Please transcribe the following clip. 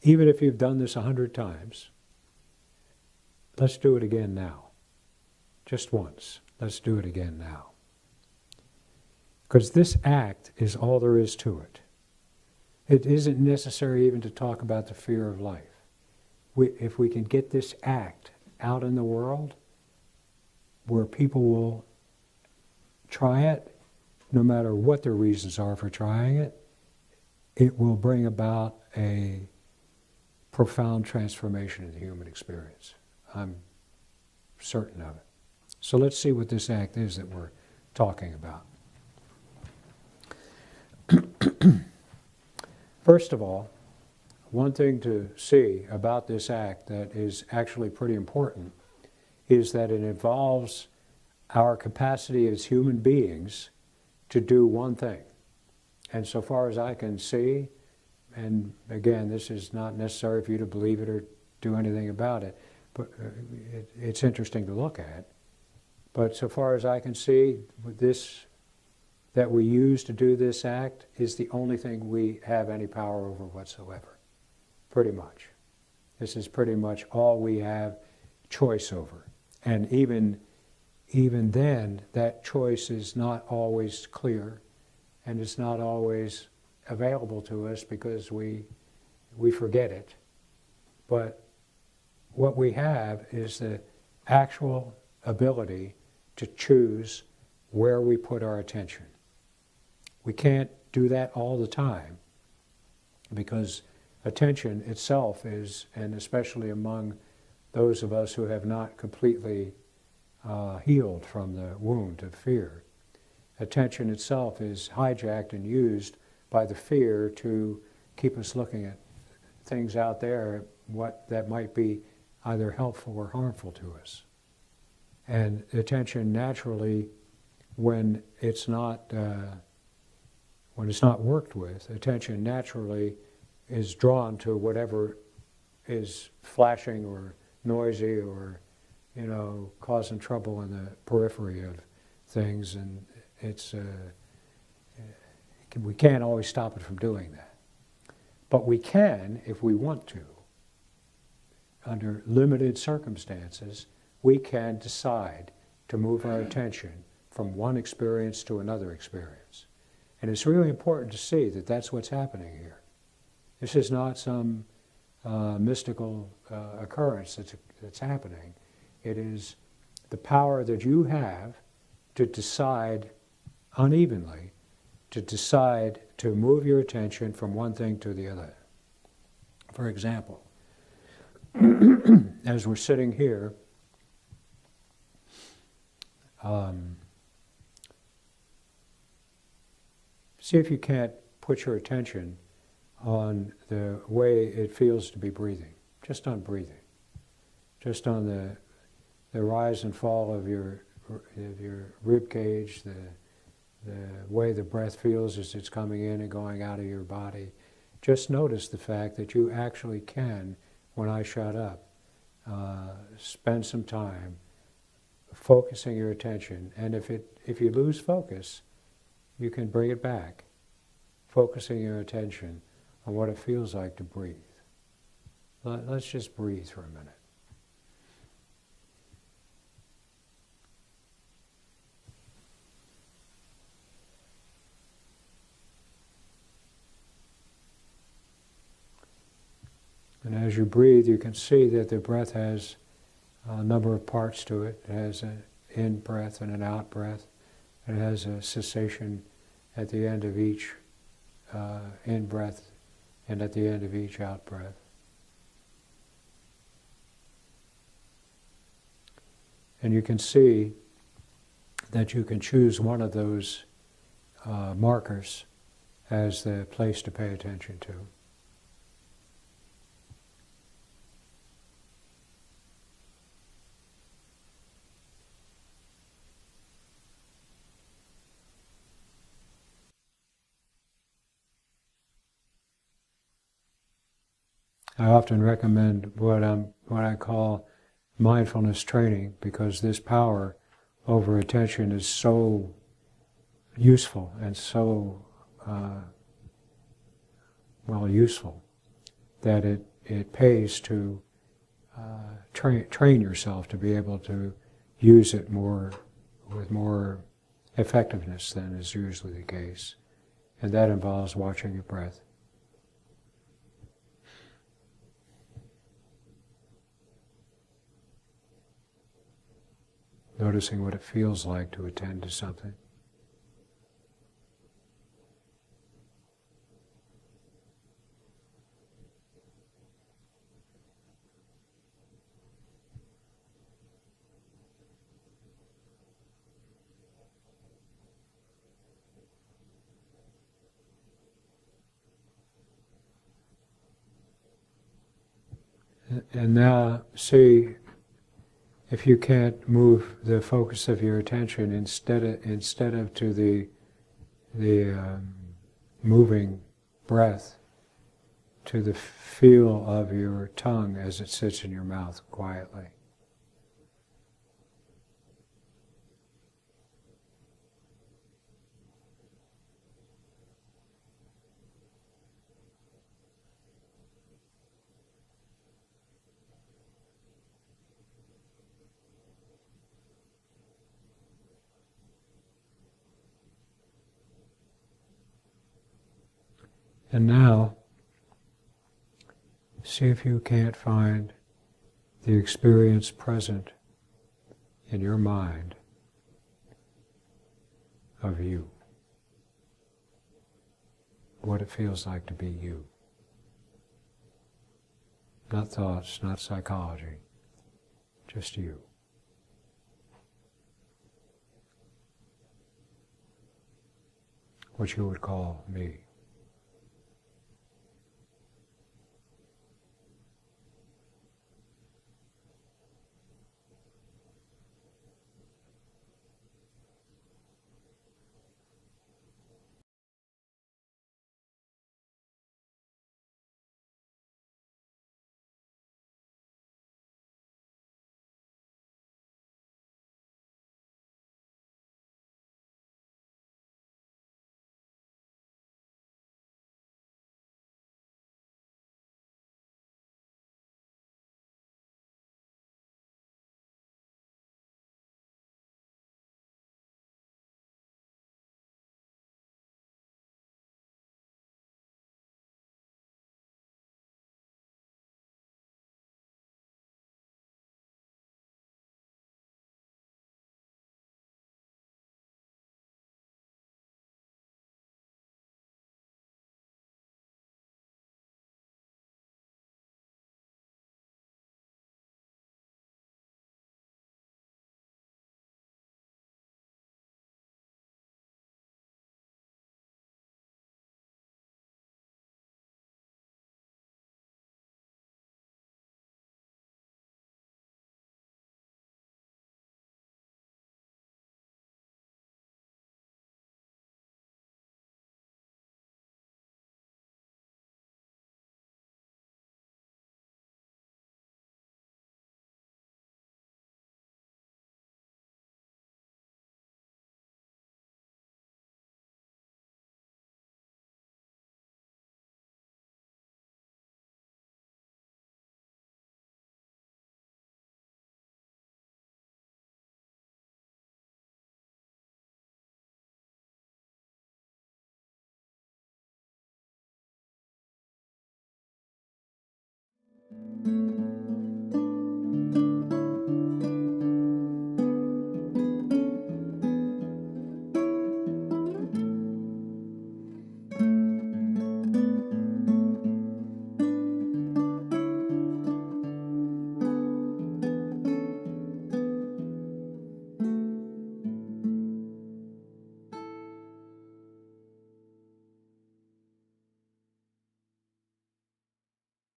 even if you've done this 100 times, let's do it again now. Just once. Let's do it again now. Because this act is all there is to it. It isn't necessary even to talk about the fear of life. If we can get this act out in the world, where people will try it, no matter what their reasons are for trying it, it will bring about a profound transformation in the human experience. I'm certain of it. So let's see what this act is that we're talking about. First of all, one thing to see about this act that is actually pretty important is that it involves our capacity as human beings to do one thing. And so far as I can see, and again, this is not necessary for you to believe it or do anything about it, but it's interesting to look at. But so far as I can see, this that we use to do this act is the only thing we have any power over whatsoever. Pretty much. This is pretty much all we have choice over. And even then, that choice is not always clear, and it's not always available to us because we forget it. But what we have is the actual ability to choose where we put our attention. We can't do that all the time because attention itself is, and especially among those of us who have not completely healed from the wound of fear, attention itself is hijacked and used by the fear to keep us looking at things out there, what that might be either helpful or harmful to us. And attention naturally, when it's not worked with, attention naturally is drawn to whatever is flashing or noisy or, causing trouble in the periphery of things, and we can't always stop it from doing that. But we can, if we want to, under limited circumstances, we can decide to move our attention from one experience to another experience. And it's really important to see that that's what's happening here. This is not some mystical occurrence that's happening. It is the power that you have to decide unevenly, to decide to move your attention from one thing to the other. For example, as we're sitting here, see if you can't put your attention on the way it feels to be breathing, just on breathing, just on the rise and fall of your rib cage, the way the breath feels as it's coming in and going out of your body. Just notice the fact that you actually can, when I shut up, spend some time focusing your attention. And if you lose focus, you can bring it back, focusing your attention on what it feels like to breathe. Let's just breathe for a minute. And as you breathe, you can see that the breath has a number of parts to it. It has an in-breath and an out-breath. It has a cessation at the end of each in-breath and at the end of each out-breath. And you can see that you can choose one of those markers as the place to pay attention to. I often recommend what I call mindfulness training, because this power over attention is so useful and so useful that it pays to train yourself to be able to use it with more effectiveness than is usually the case. And that involves watching your breath. Noticing what it feels like to attend to something. And now see if you can't move the focus of your attention instead of to the moving breath, to the feel of your tongue as it sits in your mouth quietly. And now, see if you can't find the experience present in your mind of you. What it feels like to be you. Not thoughts, not psychology, just you. What you would call me.